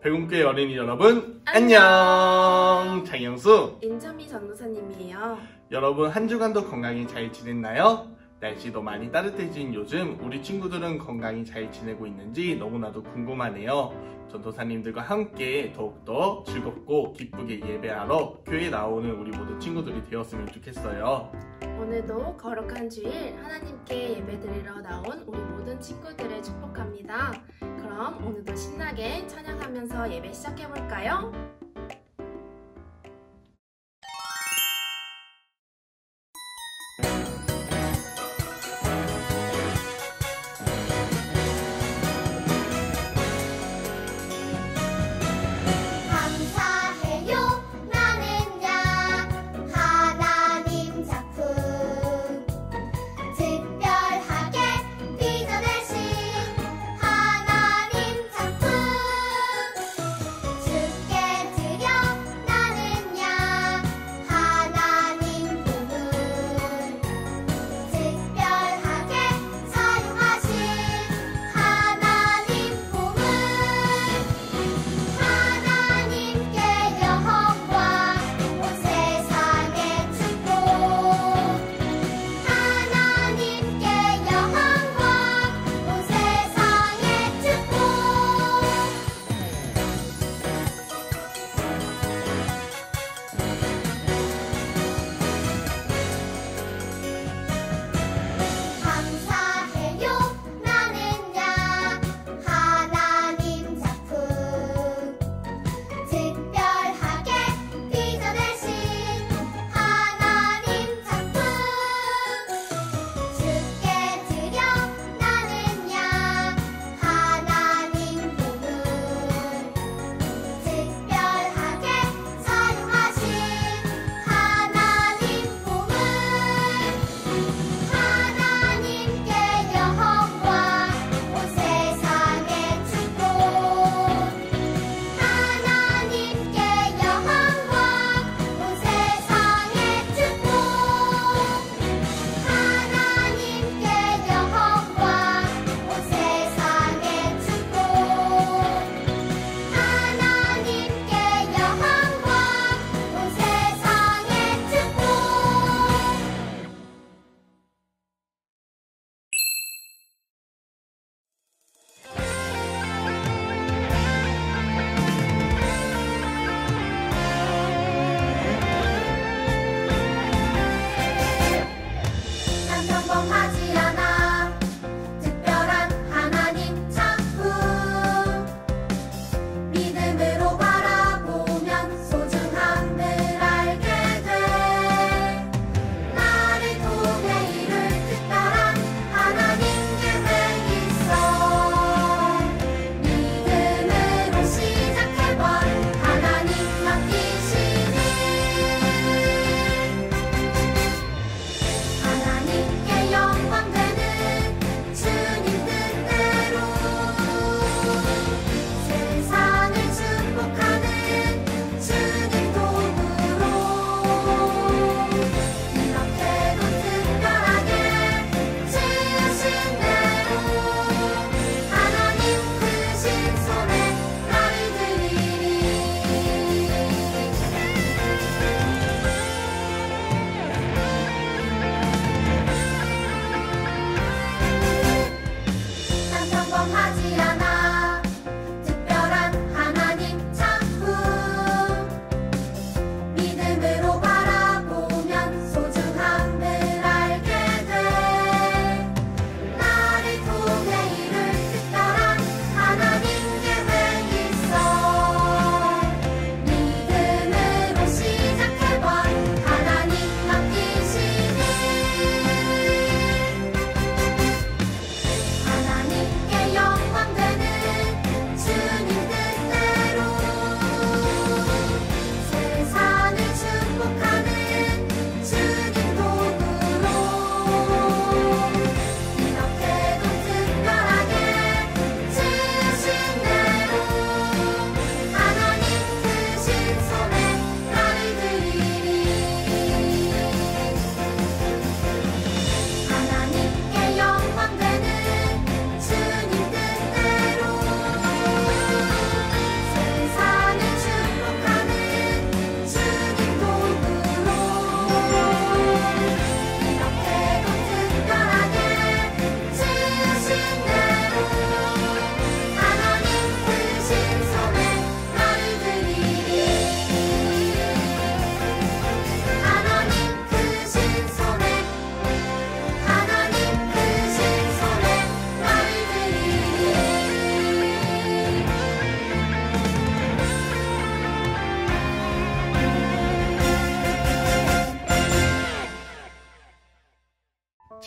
백운교회 어린이 여러분 안녕. 장영수 인천미 전도사님이에요. 여러분 한 주간도 건강히 잘 지냈나요? 날씨도 많이 따뜻해진 요즘 우리 친구들은 건강히 잘 지내고 있는지 너무나도 궁금하네요. 전도사님들과 함께 더욱더 즐겁고 기쁘게 예배하러 교회에 나오는 우리 모든 친구들이 되었으면 좋겠어요. 오늘도 거룩한 주일 하나님께 예배드리러 나온 우리 모든 친구들을 축복합니다. 그럼 오늘도 신나게 찬양하면서 예배 시작해볼까요? 주께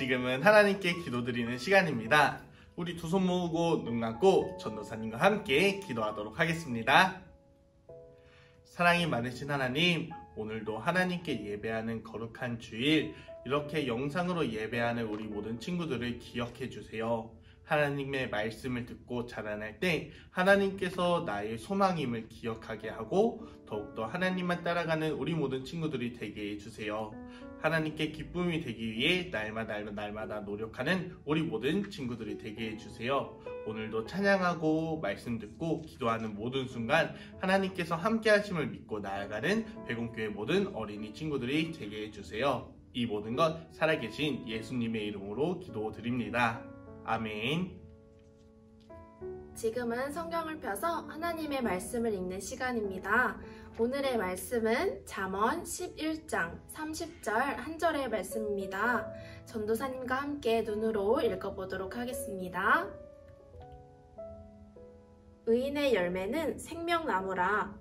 지금은 하나님께 기도드리는 시간입니다. 우리 두 손 모으고 눈 감고 전도사님과 함께 기도하도록 하겠습니다. 사랑이 많으신 하나님, 오늘도 하나님께 예배하는 거룩한 주일, 이렇게 영상으로 예배하는 우리 모든 친구들을 기억해 주세요. 하나님의 말씀을 듣고 자라날 때 하나님께서 나의 소망임을 기억하게 하고 더욱더 하나님만 따라가는 우리 모든 친구들이 되게 해주세요. 하나님께 기쁨이 되기 위해 날마다 노력하는 우리 모든 친구들이 되게 해주세요. 오늘도 찬양하고 말씀 듣고 기도하는 모든 순간 하나님께서 함께 하심을 믿고 나아가는 백운교회 모든 어린이 친구들이 되게 해주세요. 이 모든 것 살아계신 예수님의 이름으로 기도드립니다. 아멘. 지금은 성경을 펴서 하나님의 말씀을 읽는 시간입니다. 오늘의 말씀은 잠언 11장 30절 한 절의 말씀입니다. 전도사님과 함께 눈으로 읽어보도록 하겠습니다. 의인의 열매는 생명나무라.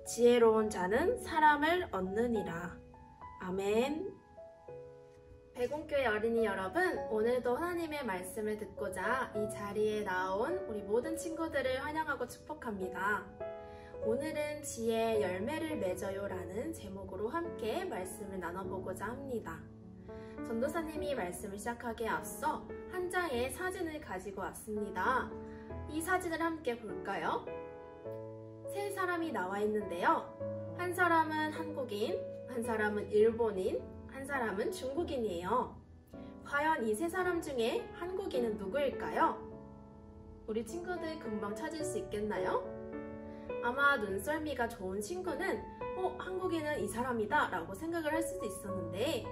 지혜로운 자는 사람을 얻느니라. 아멘. 백운교회 어린이 여러분, 오늘도 하나님의 말씀을 듣고자 이 자리에 나온 우리 모든 친구들을 환영하고 축복합니다. 오늘은 지혜의 열매를 맺어요 라는 제목으로 함께 말씀을 나눠보고자 합니다. 전도사님이 말씀을 시작하기에 앞서 한 장의 사진을 가지고 왔습니다. 이 사진을 함께 볼까요? 세 사람이 나와 있는데요. 한 사람은 한국인, 한 사람은 일본인, 한 사람은 중국인이에요. 과연 이 세 사람 중에 한국인은 누구일까요? 우리 친구들 금방 찾을 수 있겠나요? 아마 눈썰미가 좋은 친구는 한국인은 이 사람이다 라고 생각을 할 수도 있었는데,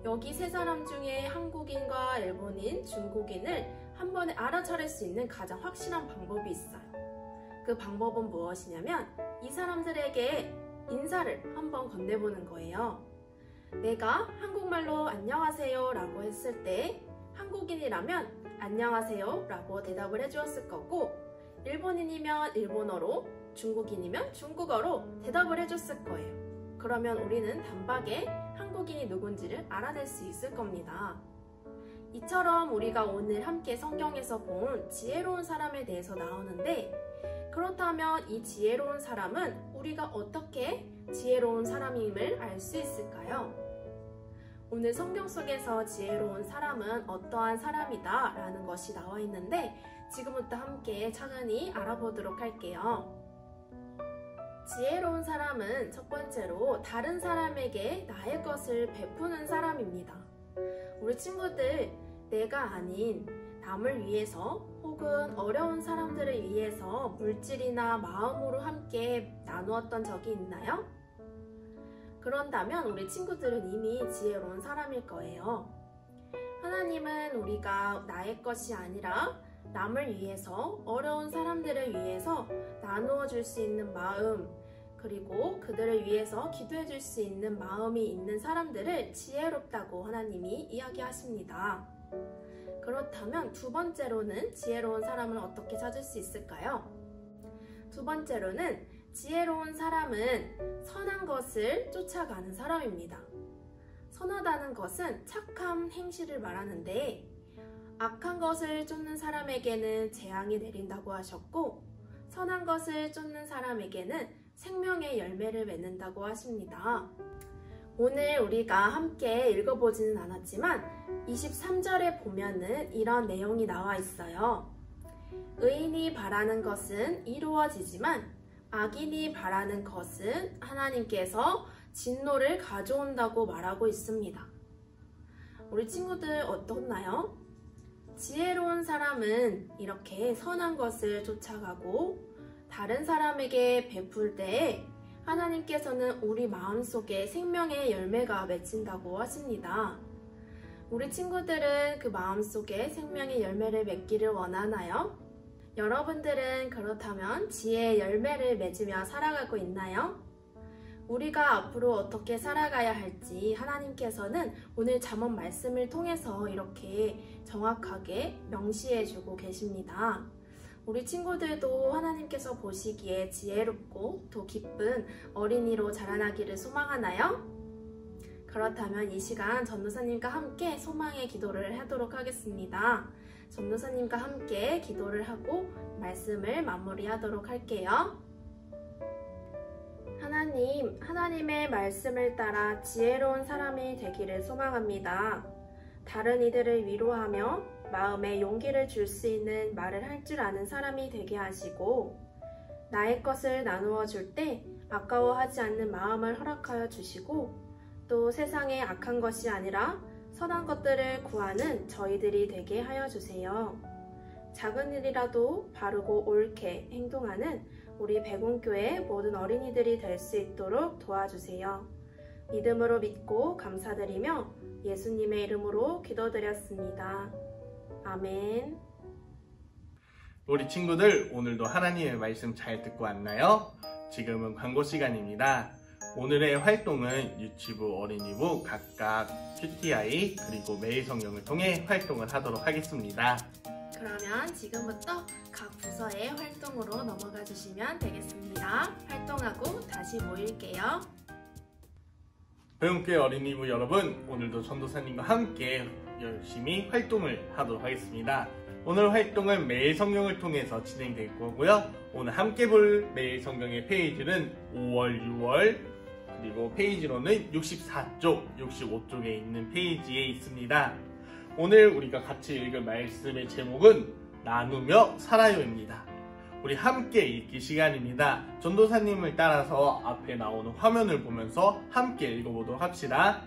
여기 세 사람 중에 한국인과 일본인, 중국인을 한 번에 알아차릴 수 있는 가장 확실한 방법이 있어요. 그 방법은 무엇이냐면 이 사람들에게 인사를 한번 건네보는 거예요. 내가 한국말로 안녕하세요 라고 했을 때 한국인이라면 안녕하세요 라고 대답을 해주었을 거고, 일본인이면 일본어로, 중국인이면 중국어로 대답을 해줬을 거예요. 그러면 우리는 단박에 한국인이 누군지를 알아낼 수 있을 겁니다. 이처럼 우리가 오늘 함께 성경에서 본 지혜로운 사람에 대해서 나오는데, 그렇다면 이 지혜로운 사람은 우리가 어떻게 지혜로운 사람임을 알 수 있을까요? 오늘 성경 속에서 지혜로운 사람은 어떠한 사람이다 라는 것이 나와 있는데, 지금부터 함께 차근히 알아보도록 할게요. 지혜로운 사람은 첫 번째로 다른 사람에게 나의 것을 베푸는 사람입니다. 우리 친구들, 내가 아닌 남을 위해서 혹은 어려운 사람들을 위해서 물질이나 마음으로 함께 나누었던 적이 있나요? 그런다면 우리 친구들은 이미 지혜로운 사람일 거예요. 하나님은 우리가 나의 것이 아니라 남을 위해서, 어려운 사람들을 위해서 나누어 줄 수 있는 마음, 그리고 그들을 위해서 기도해 줄 수 있는 마음이 있는 사람들을 지혜롭다고 하나님이 이야기하십니다. 그렇다면 두 번째로는 지혜로운 사람을 어떻게 찾을 수 있을까요? 두 번째로는 지혜로운 사람은 선한 것을 쫓아가는 사람입니다. 선하다는 것은 착한 행실을 말하는데, 악한 것을 쫓는 사람에게는 재앙이 내린다고 하셨고, 선한 것을 쫓는 사람에게는 생명의 열매를 맺는다고 하십니다. 오늘 우리가 함께 읽어보지는 않았지만 23절에 보면은 이런 내용이 나와 있어요. 의인이 바라는 것은 이루어지지만 악인이 바라는 것은 하나님께서 진노를 가져온다고 말하고 있습니다. 우리 친구들 어떻나요? 지혜로운 사람은 이렇게 선한 것을 쫓아가고 다른 사람에게 베풀 때에 하나님께서는 우리 마음속에 생명의 열매가 맺힌다고 하십니다. 우리 친구들은 그 마음속에 생명의 열매를 맺기를 원하나요? 여러분들은 그렇다면 지혜의 열매를 맺으며 살아가고 있나요? 우리가 앞으로 어떻게 살아가야 할지 하나님께서는 오늘 잠언 말씀을 통해서 이렇게 정확하게 명시해주고 계십니다. 우리 친구들도 하나님께서 보시기에 지혜롭고 더 기쁜 어린이로 자라나기를 소망하나요? 그렇다면 이 시간 전도사님과 함께 소망의 기도를 하도록 하겠습니다. 전도사님과 함께 기도를 하고 말씀을 마무리하도록 할게요. 하나님, 하나님의 말씀을 따라 지혜로운 사람이 되기를 소망합니다. 다른 이들을 위로하며 마음에 용기를 줄 수 있는 말을 할 줄 아는 사람이 되게 하시고 나의 것을 나누어 줄 때 아까워하지 않는 마음을 허락하여 주시고 또 세상에 악한 것이 아니라 선한 것들을 구하는 저희들이 되게 하여 주세요. 작은 일이라도 바르고 옳게 행동하는 우리 백운교회 모든 어린이들이 될 수 있도록 도와주세요. 믿음으로 믿고 감사드리며 예수님의 이름으로 기도드렸습니다. 아멘. 우리 친구들, 오늘도 하나님의 말씀 잘 듣고 왔나요? 지금은 광고 시간입니다. 오늘의 활동은 유치부, 어린이부 각각 QTI 그리고 매일 성경을 통해 활동을 하도록 하겠습니다. 그러면 지금부터 각 부서의 활동으로 넘어가 주시면 되겠습니다. 활동하고 다시 모일게요. 배움교회 어린이부 여러분, 오늘도 전도사님과 함께 열심히 활동을 하도록 하겠습니다. 오늘 활동은 매일 성경을 통해서 진행될 거고요. 오늘 함께 볼 매일 성경의 페이지는 5월, 6월 그리고 페이지로는 64쪽, 65쪽에 있는 페이지에 있습니다. 오늘 우리가 같이 읽을 말씀의 제목은 나누며 살아요입니다. 우리 함께 읽기 시간입니다. 전도사님을 따라서 앞에 나오는 화면을 보면서 함께 읽어보도록 합시다.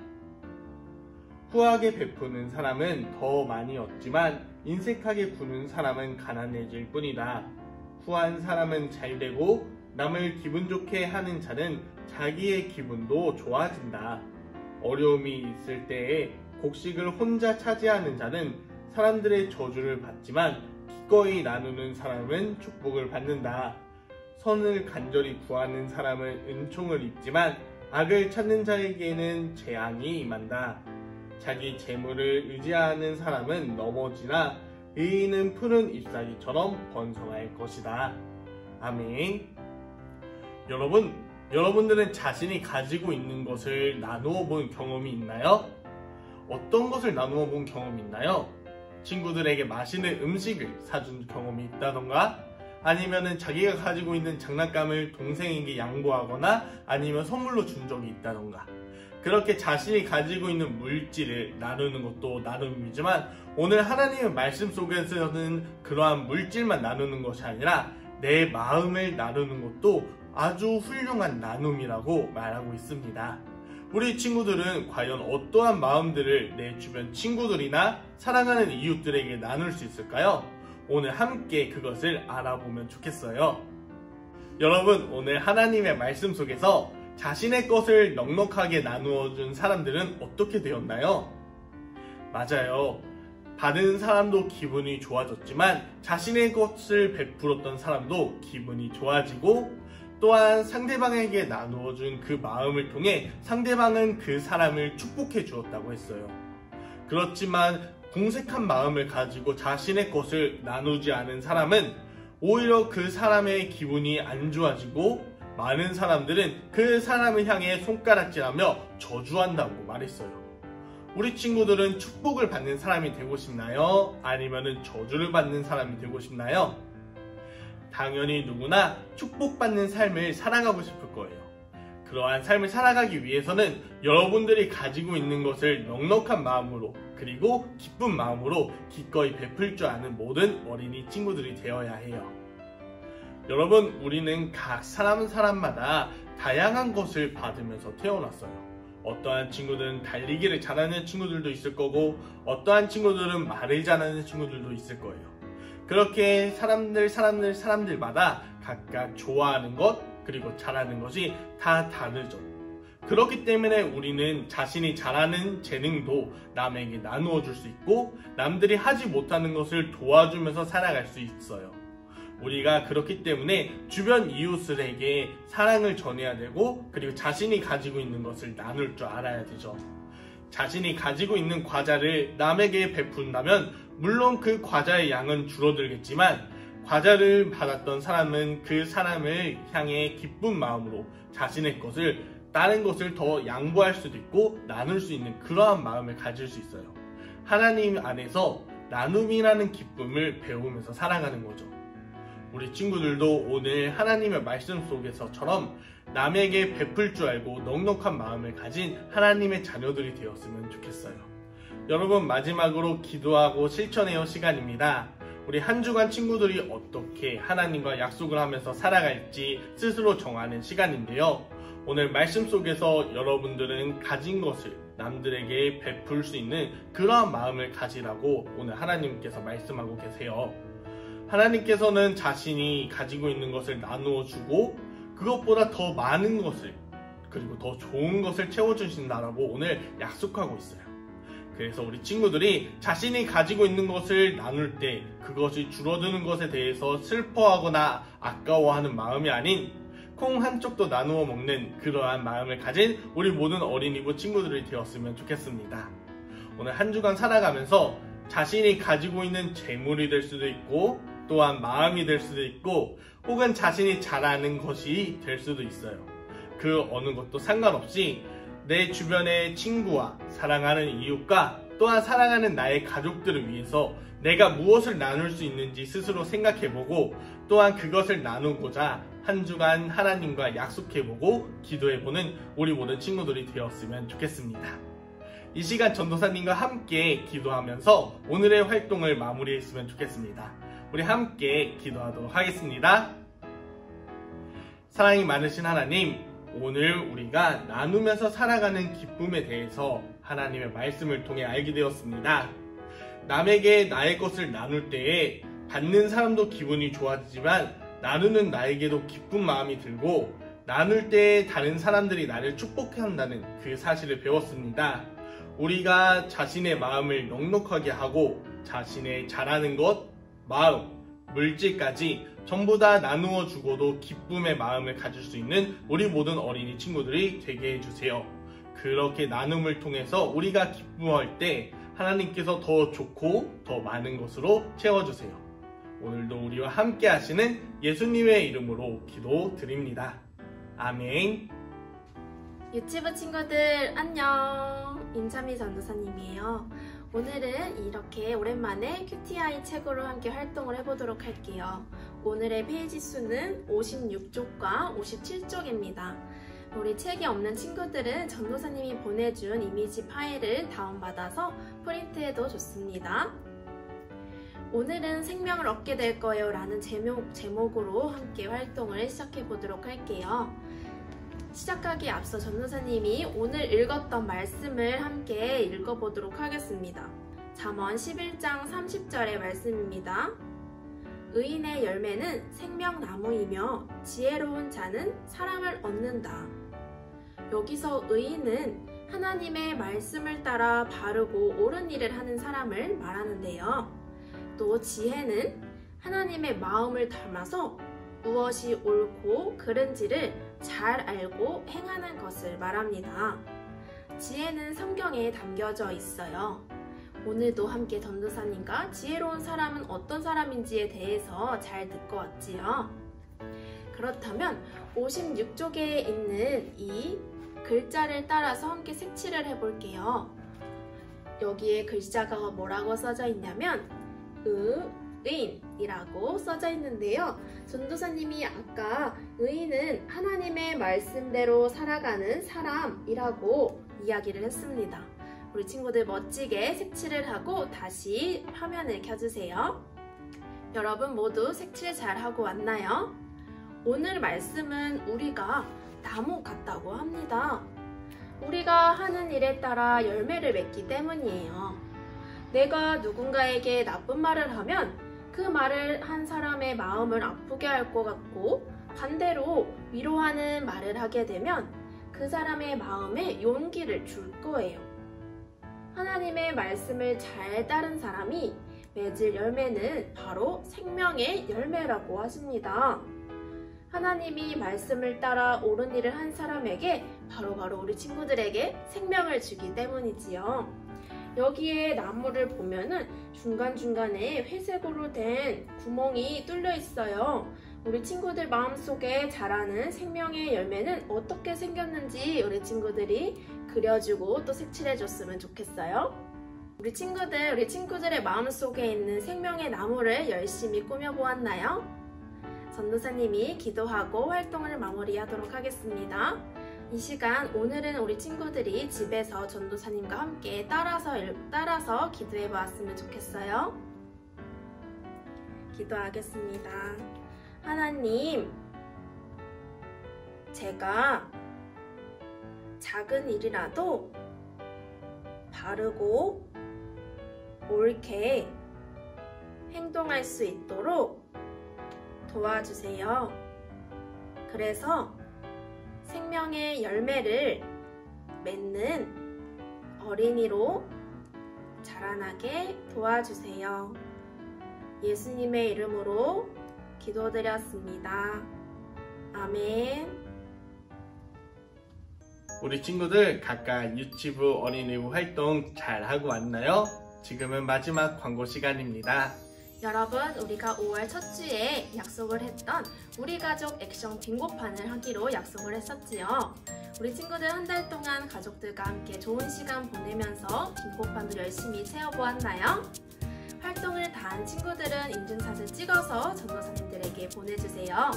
후하게 베푸는 사람은 더 많이 얻지만 인색하게 구는 사람은 가난해질 뿐이다. 후한 사람은 잘되고 남을 기분 좋게 하는 자는 자기의 기분도 좋아진다. 어려움이 있을 때에 곡식을 혼자 차지하는 자는 사람들의 저주를 받지만 기꺼이 나누는 사람은 축복을 받는다. 선을 간절히 구하는 사람은 은총을 입지만 악을 찾는 자에게는 재앙이 임한다. 자기 재물을 의지하는 사람은 넘어지나 의인은 푸른 잎사귀처럼 번성할 것이다. 아멘. 여러분들은 자신이 가지고 있는 것을 나누어 본 경험이 있나요? 어떤 것을 나누어 본 경험이 있나요? 친구들에게 맛있는 음식을 사준 경험이 있다던가, 아니면은 자기가 가지고 있는 장난감을 동생에게 양보하거나 아니면 선물로 준 적이 있다던가, 그렇게 자신이 가지고 있는 물질을 나누는 것도 나눔이지만 오늘 하나님의 말씀 속에서는 그러한 물질만 나누는 것이 아니라 내 마음을 나누는 것도 아주 훌륭한 나눔이라고 말하고 있습니다. 우리 친구들은 과연 어떠한 마음들을 내 주변 친구들이나 사랑하는 이웃들에게 나눌 수 있을까요? 오늘 함께 그것을 알아보면 좋겠어요. 여러분, 오늘 하나님의 말씀 속에서 자신의 것을 넉넉하게 나누어 준 사람들은 어떻게 되었나요? 맞아요. 받은 사람도 기분이 좋아졌지만 자신의 것을 베풀었던 사람도 기분이 좋아지고, 또한 상대방에게 나누어 준 그 마음을 통해 상대방은 그 사람을 축복해 주었다고 했어요. 그렇지만 공색한 마음을 가지고 자신의 것을 나누지 않은 사람은 오히려 그 사람의 기분이 안 좋아지고, 많은 사람들은 그 사람을 향해 손가락질하며 저주한다고 말했어요. 우리 친구들은 축복을 받는 사람이 되고 싶나요? 아니면 저주를 받는 사람이 되고 싶나요? 당연히 누구나 축복받는 삶을 살아가고 싶을 거예요. 그러한 삶을 살아가기 위해서는 여러분들이 가지고 있는 것을 넉넉한 마음으로, 그리고 기쁜 마음으로 기꺼이 베풀 줄 아는 모든 어린이 친구들이 되어야 해요. 여러분, 우리는 각 사람마다 다양한 것을 받으면서 태어났어요. 어떠한 친구들은 달리기를 잘하는 친구들도 있을 거고, 어떠한 친구들은 말을 잘하는 친구들도 있을 거예요. 그렇게 사람들마다 각각 좋아하는 것, 그리고 잘하는 것이 다 다르죠. 그렇기 때문에 우리는 자신이 잘하는 재능도 남에게 나누어 줄 수 있고, 남들이 하지 못하는 것을 도와주면서 살아갈 수 있어요. 우리가 그렇기 때문에 주변 이웃들에게 사랑을 전해야 되고, 그리고 자신이 가지고 있는 것을 나눌 줄 알아야 되죠. 자신이 가지고 있는 과자를 남에게 베푼다면 물론 그 과자의 양은 줄어들겠지만, 과자를 받았던 사람은 그 사람을 향해 기쁜 마음으로 자신의 것을 다른 것을 더 양보할 수도 있고 나눌 수 있는 그러한 마음을 가질 수 있어요. 하나님 안에서 나눔이라는 기쁨을 배우면서 살아가는 거죠. 우리 친구들도 오늘 하나님의 말씀 속에서처럼 남에게 베풀 줄 알고 넉넉한 마음을 가진 하나님의 자녀들이 되었으면 좋겠어요. 여러분, 마지막으로 기도하고 실천해요 시간입니다. 우리 한 주간 친구들이 어떻게 하나님과 약속을 하면서 살아갈지 스스로 정하는 시간인데요. 오늘 말씀 속에서 여러분들은 가진 것을 남들에게 베풀 수 있는 그러한 마음을 가지라고 오늘 하나님께서 말씀하고 계세요. 하나님께서는 자신이 가지고 있는 것을 나누어 주고 그것보다 더 많은 것을 그리고 더 좋은 것을 채워주신다라고 오늘 약속하고 있어요. 그래서 우리 친구들이 자신이 가지고 있는 것을 나눌 때 그것이 줄어드는 것에 대해서 슬퍼하거나 아까워하는 마음이 아닌 콩 한쪽도 나누어 먹는 그러한 마음을 가진 우리 모든 어린이부 친구들이 되었으면 좋겠습니다. 오늘 한 주간 살아가면서 자신이 가지고 있는 재물이 될 수도 있고 또한 마음이 될 수도 있고 혹은 자신이 잘하는 것이 될 수도 있어요. 그 어느 것도 상관없이 내 주변의 친구와 사랑하는 이웃과 또한 사랑하는 나의 가족들을 위해서 내가 무엇을 나눌 수 있는지 스스로 생각해보고 또한 그것을 나누고자 한 주간 하나님과 약속해보고 기도해보는 우리 모든 친구들이 되었으면 좋겠습니다. 이 시간 전도사님과 함께 기도하면서 오늘의 활동을 마무리했으면 좋겠습니다. 우리 함께 기도하도록 하겠습니다. 사랑이 많으신 하나님, 오늘 우리가 나누면서 살아가는 기쁨에 대해서 하나님의 말씀을 통해 알게 되었습니다. 남에게 나의 것을 나눌 때에 받는 사람도 기분이 좋아지지만 나누는 나에게도 기쁜 마음이 들고 나눌 때 다른 사람들이 나를 축복한다는 그 사실을 배웠습니다. 우리가 자신의 마음을 넉넉하게 하고 자신의 잘하는 것, 마음, 물질까지 전부 다 나누어 주고도 기쁨의 마음을 가질 수 있는 우리 모든 어린이 친구들이 되게 해주세요. 그렇게 나눔을 통해서 우리가 기뻐할 때 하나님께서 더 좋고 더 많은 것으로 채워주세요. 오늘도 우리와 함께 하시는 예수님의 이름으로 기도드립니다. 아멘. 유치부 친구들 안녕. 임찬미 전도사님이에요. 오늘은 이렇게 오랜만에 QTI 책으로 함께 활동을 해보도록 할게요. 오늘의 페이지 수는 56쪽과 57쪽입니다. 우리 책이 없는 친구들은 전도사님이 보내준 이미지 파일을 다운받아서 프린트해도 좋습니다. 오늘은 생명을 얻게 될 거예요 라는 제목으로 함께 활동을 시작해보도록 할게요. 시작하기에 앞서 전도사님이 오늘 읽었던 말씀을 함께 읽어보도록 하겠습니다. 잠언 11장 30절의 말씀입니다. 의인의 열매는 생명나무이며 지혜로운 자는 사람을 얻는다. 여기서 의인은 하나님의 말씀을 따라 바르고 옳은 일을 하는 사람을 말하는데요. 또 지혜는 하나님의 마음을 닮아서 무엇이 옳고 그른지를 잘 알고 행하는 것을 말합니다. 지혜는 성경에 담겨져 있어요. 오늘도 함께 전도사님과 지혜로운 사람은 어떤 사람인지에 대해서 잘 듣고 왔지요. 그렇다면 56쪽에 있는 이 글자를 따라서 함께 색칠을 해볼게요. 여기에 글자가 뭐라고 써져 있냐면 의인이라고 써져 있는데요. 전도사님이 아까 의인은 하나님의 말씀대로 살아가는 사람이라고 이야기를 했습니다. 우리 친구들 멋지게 색칠을 하고 다시 화면을 켜주세요. 여러분 모두 색칠 잘하고 왔나요? 오늘 말씀은 우리가 나무 같다고 합니다. 우리가 하는 일에 따라 열매를 맺기 때문이에요. 내가 누군가에게 나쁜 말을 하면 그 말을 한 사람의 마음을 아프게 할 것 같고 반대로 위로하는 말을 하게 되면 그 사람의 마음에 용기를 줄 거예요. 하나님의 말씀을 잘 따른 사람이 맺을 열매는 바로 생명의 열매라고 하십니다. 하나님이 말씀을 따라 옳은 일을 한 사람에게 바로 우리 친구들에게 생명을 주기 때문이지요. 여기에 나무를 보면은 중간중간에 회색으로 된 구멍이 뚫려 있어요. 우리 친구들 마음속에 자라는 생명의 열매는 어떻게 생겼는지 우리 친구들이 그려주고 또 색칠해줬으면 좋겠어요. 우리 친구들의 마음속에 있는 생명의 나무를 열심히 꾸며보았나요? 전도사님이 기도하고 활동을 마무리하도록 하겠습니다. 이 시간 오늘은 우리 친구들이 집에서 전도사님과 함께 따라서 기도해 보았으면 좋겠어요. 기도하겠습니다. 하나님, 제가 작은 일이라도 바르고 옳게 행동할 수 있도록 도와주세요. 그래서 생명의 열매를 맺는 어린이로 자라나게 도와주세요. 예수님의 이름으로 기도드렸습니다. 아멘. 우리 친구들 각각 유치부, 어린이부 활동 잘 하고 왔나요? 지금은 마지막 광고 시간입니다. 여러분, 우리가 5월 첫 주에 약속을 했던 우리 가족 액션 빙고판을 하기로 약속을 했었지요. 우리 친구들 한 달 동안 가족들과 함께 좋은 시간 보내면서 빙고판을 열심히 채워보았나요? 활동을 다 한 친구들은 인증샷을 찍어서 전도사님들에게 보내주세요.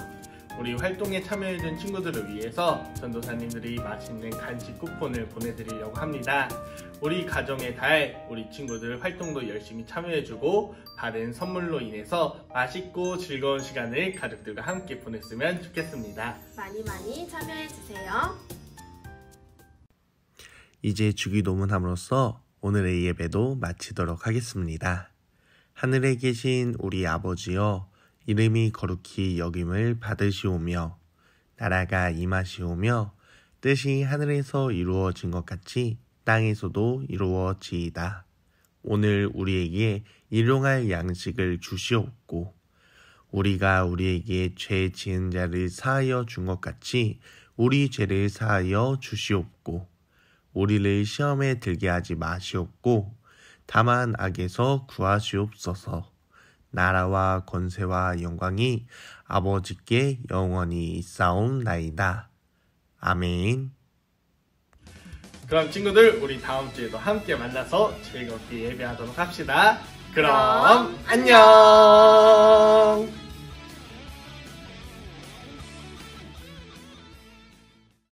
우리 활동에 참여해준 친구들을 위해서 전도사님들이 맛있는 간식 쿠폰을 보내드리려고 합니다. 우리 가정의 달, 우리 친구들 활동도 열심히 참여해주고 받은 선물로 인해서 맛있고 즐거운 시간을 가족들과 함께 보냈으면 좋겠습니다. 많이 참여해주세요. 이제 주기도문함으로써 오늘의 예배도 마치도록 하겠습니다. 하늘에 계신 우리 아버지여, 이름이 거룩히 여김을 받으시오며 나라가 임하시오며 뜻이 하늘에서 이루어진 것 같이 땅에서도 이루어지이다. 오늘 우리에게 일용할 양식을 주시옵고 우리가 우리에게 죄 지은 자를 사하여 준 것 같이 우리 죄를 사하여 주시옵고 우리를 시험에 들게 하지 마시옵고 다만 악에서 구하시옵소서. 나라와 권세와 영광이 아버지께 영원히 있사옵나이다. 아멘. 그럼 친구들, 우리 다음 주에도 함께 만나서 즐겁게 예배하도록 합시다. 그럼 안녕.